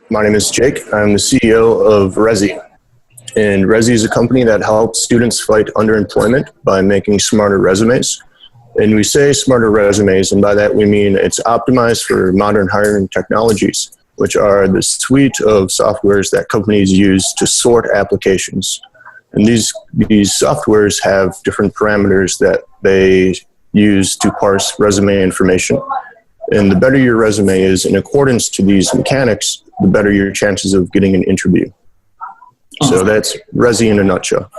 My name is Jake. I'm the CEO of Resy. And Resy is a company that helps students fight underemployment by making smarter resumes. And we say smarter resumes, and by that we mean it's optimized for modern hiring technologies, which are the suite of softwares that companies use to sort applications. And these softwares have different parameters that they use to parse resume information. And the better your resume is in accordance to these mechanics, the better your chances of getting an interview. So that's Resy in a nutshell.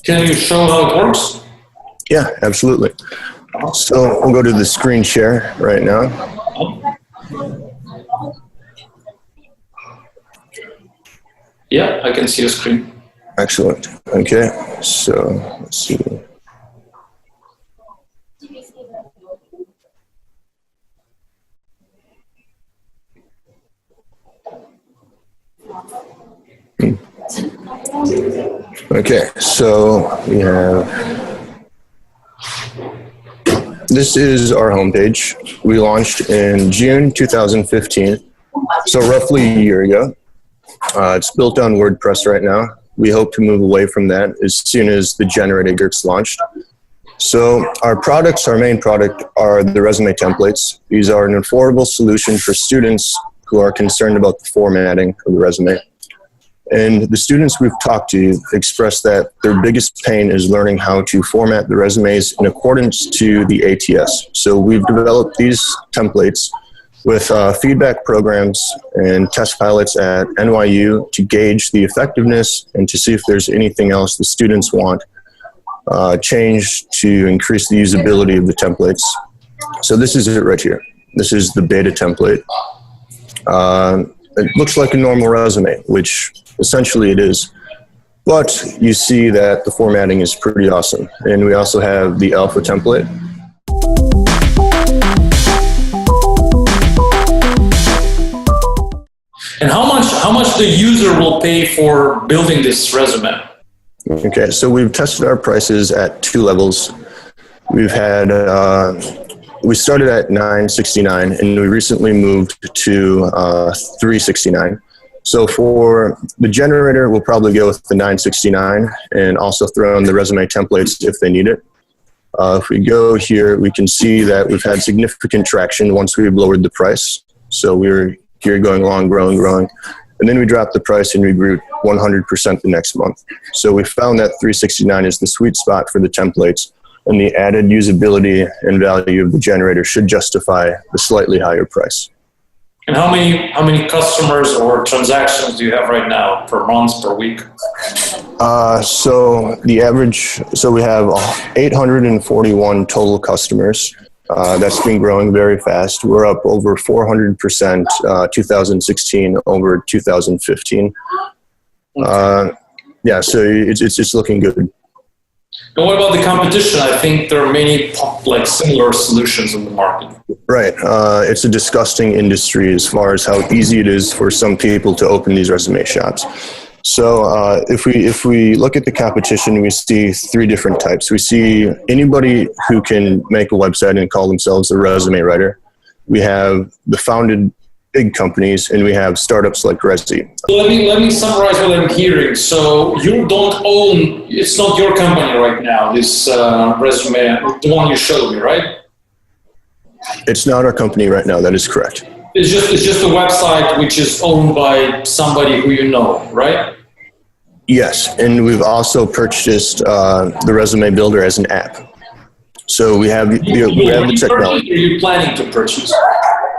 Can you show how it works? Yeah, absolutely. So we'll go to the screen share right now. Yeah, I can see the screen. Excellent. Okay, so let's see. Okay, so we have, this is our homepage. We launched in June 2015, so roughly a year ago. It's built on WordPress right now. We hope to move away from that as soon as the generator gets launched. So our main product are the resume templates. These are an affordable solution for students who are concerned about the formatting of the resume. And the students we've talked to express that their biggest pain is learning how to format the resumes in accordance to the ATS. So we've developed these templates with feedback programs and test pilots at NYU to gauge the effectiveness and to see if there's anything else the students want changed to increase the usability of the templates. So this is it right here. This is the beta template. It looks like a normal resume, which essentially it is, but you see that the formatting is pretty awesome. And we also have the alpha template. And how much the user will pay for building this resume? Okay, so we've tested our prices at 2 levels. We've had, we started at $969 and we recently moved to $369. So for the generator, we'll probably go with the $969 and also throw in the resume templates if they need it. If we go here, we can see that we've had significant traction once we've lowered the price. So we're here going along, growing. And then we dropped the price and we grew 100% the next month. So we found that $369 is the sweet spot for the templates, and the added usability and value of the generator should justify the slightly higher price. And how many customers or transactions do you have right now per month, per week? So the average, so we have 841 total customers. That's been growing very fast. We're up over 400%, 2016 over 2015. Yeah, so it's looking good. And what about the competition? I think there are many similar solutions in the market. Right. It's a disgusting industry as far as how easy it is for some people to open these resume shops. So if we look at the competition, we see 3 different types. We see anybody who can make a website and call themselves a resume writer. We have the founded big companies, and we have startups like Resy. Let me summarize what I'm hearing. So you don't own, it's not your company right now, this resume, the one you showed me, right? It's not our company right now, that is correct. It's just a website which is owned by somebody who you know, right? Yes, and we've also purchased the Resume Builder as an app. So we have the technology. Are you planning to purchase?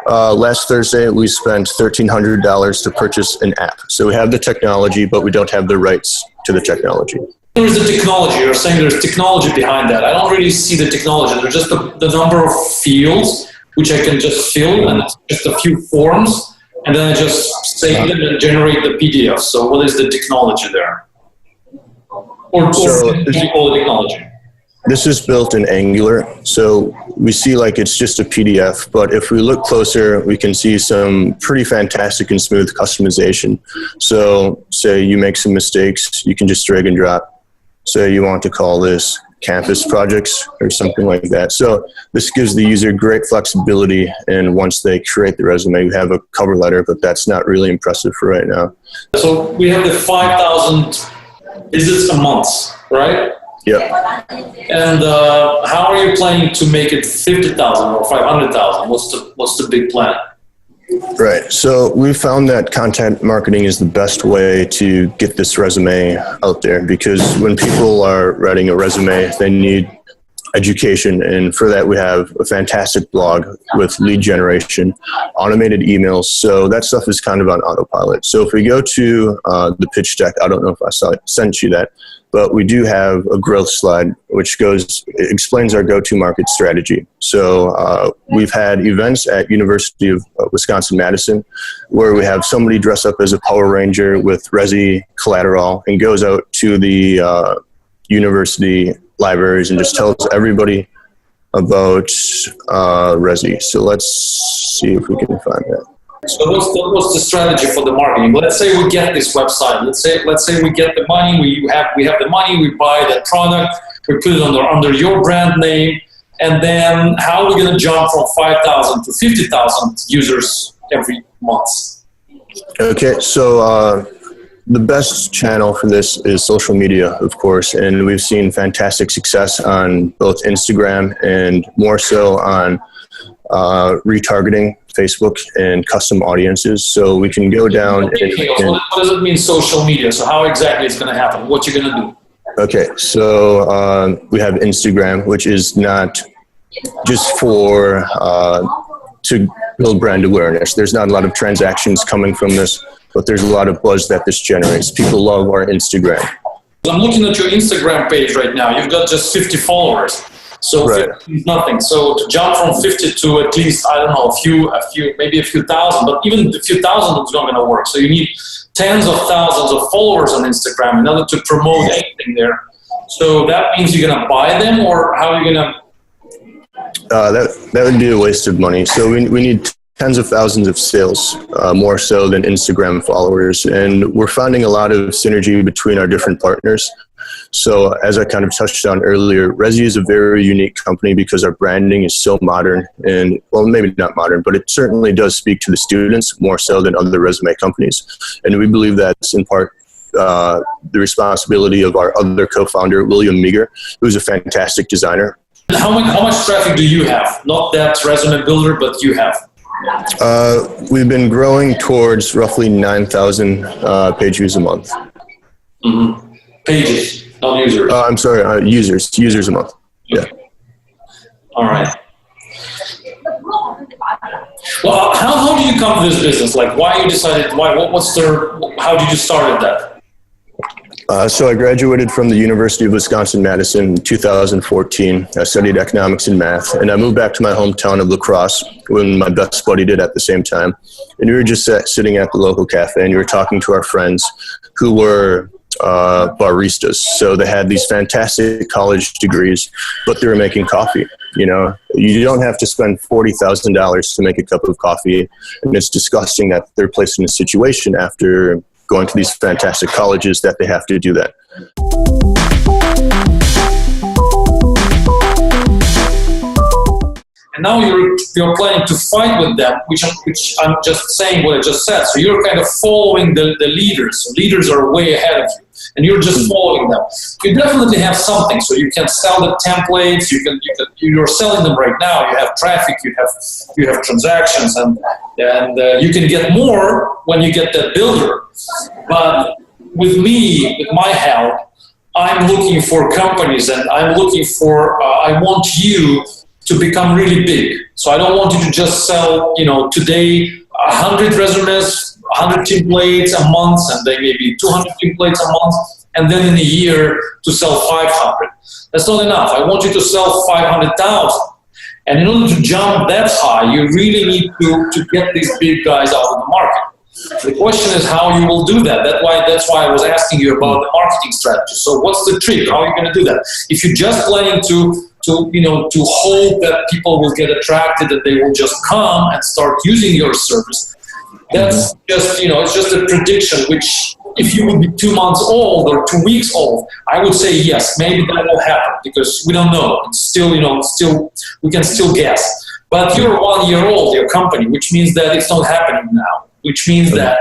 Last Thursday, we spent $1,300 to purchase an app. So we have the technology, but we don't have the rights to the technology. There's the technology. You're saying there's technology behind that. I don't really see the technology. There's just the number of fields which I can just fill, and it's just a few forms, and then I just save them and generate the PDF. So what is the technology there? Or the technology? This is built in Angular, so we see like it's just a PDF, but if we look closer, we can see some pretty fantastic and smooth customization. So say you make some mistakes, you can just drag and drop. Say you want to call this campus projects or something like that. So this gives the user great flexibility. And once they create the resume, we have a cover letter, but that's not really impressive for right now. So we have the 5,000 visits a month, right? Yeah. And how are you planning to make it 50,000 or 500,000? What's the big plan? Right. So we found that content marketing is the best way to get this resume out there, because when people are writing a resume, they need education. And for that, we have a fantastic blog with lead generation, automated emails. So that stuff is kind of on autopilot. So if we go to the pitch deck, I don't know if I sent you that, but we do have a growth slide which explains our go-to-market strategy. So we've had events at University of Wisconsin-Madison where we have somebody dress up as a Power Ranger with Resi collateral and goes out to the university libraries and just tells everybody about Resi. So let's see if we can find that. So what's the strategy for the marketing? Let's say we get this website. Let's say we get the money. We have the money. We buy that product. We put it under your brand name, and then how are we going to jump from 5,000 to 50,000 users every month? Okay, so the best channel for this is social media, of course, and we've seen fantastic success on both Instagram and more so on retargeting Facebook and custom audiences. So we can go down. What does it mean, social media? So how exactly it's going to happen? What you're going to do? Okay, so we have Instagram, which is not just for to build brand awareness. There's not a lot of transactions coming from this, but there's a lot of buzz that this generates. People love our Instagram. I'm looking at your Instagram page right now. You've got just 50 followers. So right. 50 is nothing. So to jump from 50 to at least, I don't know, maybe a few thousand, but even a few thousand is not going to work. So you need tens of thousands of followers on Instagram in order to promote anything there. So that means you're going to buy them, or how are you going to? That would be a waste of money. So we need tens of thousands of sales, more so than Instagram followers. And we're finding a lot of synergy between our different partners. So as I kind of touched on earlier, Resi is a very unique company because our branding is so modern and, well, maybe not modern, but it certainly does speak to the students more so than other resume companies. And we believe that's in part the responsibility of our other co-founder, William Meager, who's a fantastic designer. How much traffic do you have? Not that resume builder, but you have. We've been growing towards roughly 9,000 page views a month. Mm-hmm. Pages, not users. I'm sorry, users a month. Yeah. All right. Well, how did you come to this business? Like, why you decided? How did you start that? So I graduated from the University of Wisconsin-Madison in 2014. I studied economics and math, and I moved back to my hometown of La Crosse when my best buddy did at the same time. And we were just sitting at the local cafe, and we were talking to our friends who were baristas. So they had these fantastic college degrees, but they were making coffee. You know, you don't have to spend $40,000 to make a cup of coffee, and it's disgusting that they're placed in a situation after going to these fantastic colleges that they have to do that. And now you're planning to fight with them, which I'm just saying what I just said. So you're kind of following the leaders. So leaders are way ahead of you, and you're just following them. You definitely have something, so you can sell the templates. You're selling them right now. You have traffic. You have transactions, and you can get more when you get that builder. But with my help, I'm looking for companies, and I'm looking for. I want you to become really big. So I don't want you to just sell, today 100 resumes, 100 templates a month, and then maybe 200 templates a month, and then in a year to sell 500. That's not enough. I want you to sell 500,000. And in order to jump that high, you really need to get these big guys out of the market. The question is how you will do that. That's why I was asking you about the marketing strategy. So what's the trick? How are you going to do that? If you're just planning to hope that people will get attracted, that they will just come and start using your service, that's just, it's just a prediction which if you would be 2 months old or 2 weeks old, I would say yes, maybe that will happen because we don't know. It's still, we can still guess. But you're 1 year old, your company, which means that it's not happening now, which means that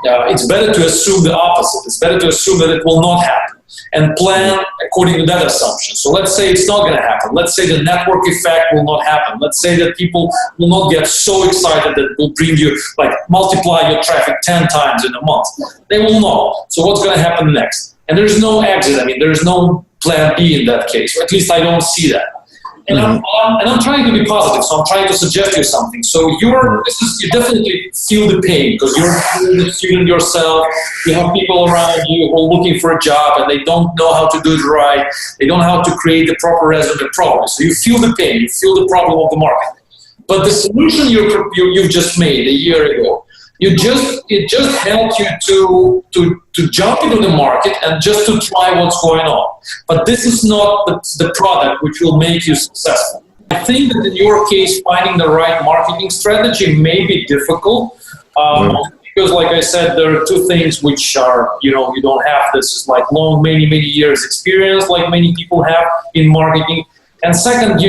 it's better to assume the opposite. It's better to assume that it will not happen and plan according to that assumption. So let's say it's not going to happen. Let's say the network effect will not happen. Let's say that people will not get so excited that it will bring you, like multiply your traffic 10 times in a month. They will not. So what's going to happen next? And there's no exit. I mean, there's no plan B in that case, or at least I don't see that. And I'm trying to be positive, so I'm trying to suggest you something. So you definitely feel the pain because you're a student yourself. You have people around you who are looking for a job and they don't know how to do it right. They don't know how to create the proper resume properly. So you feel the pain, you feel the problem of the market. But the solution you've just made a year ago, it just helped you to jump into the market and just to try what's going on. But this is not the product which will make you successful. I think that in your case, finding the right marketing strategy may be difficult because, like I said, there are two things which are, you don't have this like many years experience like many people have in marketing. And second,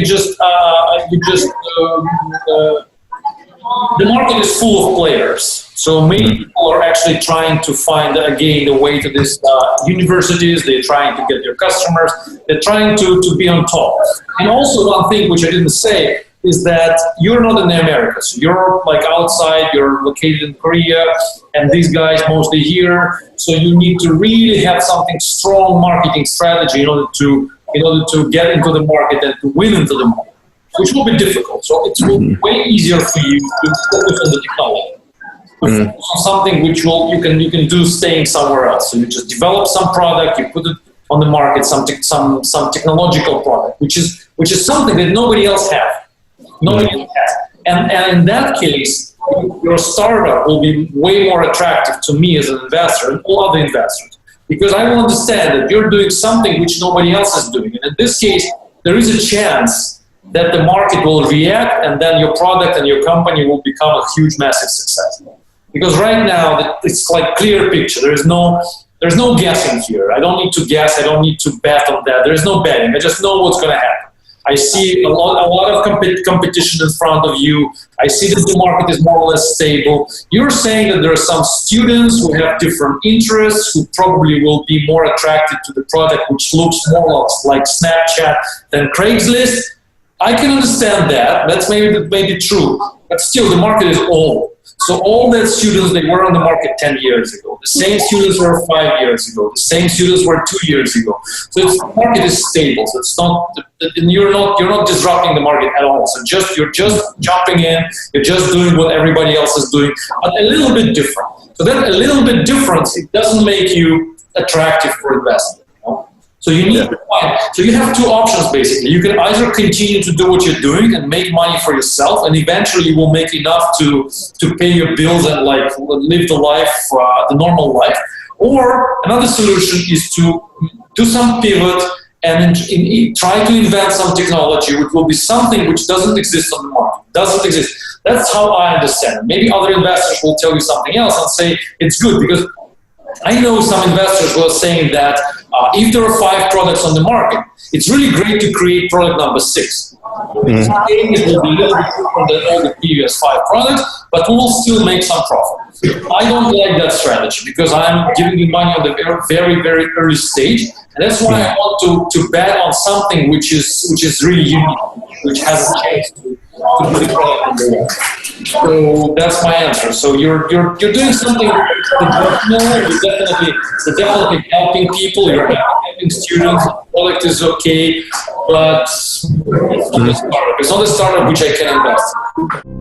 the market is full of players. So many people are actually trying to find, again, the way to this universities. They're trying to get their customers. They're trying to be on top. And also one thing which I didn't say is that you're not in America. So you're like outside, you're located in Korea, and these guys mostly here. So you need to really have something strong marketing strategy in order to get into the market and to win into the market, which will be difficult. So it's way easier for you to focus on the technology. Something which you can do staying somewhere else. So you just develop some product, you put it on the market, some technological product, which is something that nobody else has. And in that case, your startup will be way more attractive to me as an investor and all other investors, because I will understand that you're doing something which nobody else is doing. And in this case, there is a chance that the market will react and then your product and your company will become a huge, massive success. Because right now, it's like clear picture. There's no guessing here. I don't need to guess. I don't need to bet on that. There's no betting. I just know what's going to happen. I see a lot of competition in front of you. I see that the market is more or less stable. You're saying that there are some students who have different interests, who probably will be more attracted to the product, which looks more like Snapchat than Craigslist. I can understand that. That's maybe true. But still, the market is old. So all the students, they were on the market 10 years ago. The same students were 5 years ago. The same students were 2 years ago. So the market is stable. So it's not, you're not disrupting the market at all. So you're just jumping in. You're just doing what everybody else is doing, but a little bit different. So that a little bit difference, it doesn't make you attractive for investment. So you need so you have two options basically. You can either continue to do what you're doing and make money for yourself, and eventually you will make enough to pay your bills and like live the life, the normal life. Or another solution is to do some pivot and try to invent some technology which will be something which doesn't exist on the market. Doesn't exist. That's how I understand it. Maybe other investors will tell you something else and say it's good, because I know some investors who are saying that if there are 5 products on the market, it's really great to create product number 6. It will be a little bit different than all the previous 5 products, but we will still make some profit. I don't like that strategy because I'm giving you money on the very, very early stage, and that's why I want to bet on something which is really unique, which has a chance to put the product on the wall. So that's my answer. So you're doing something professional. You're definitely helping people. You're helping students. The product is okay, but it's not a startup. It's not a startup which I can invest in.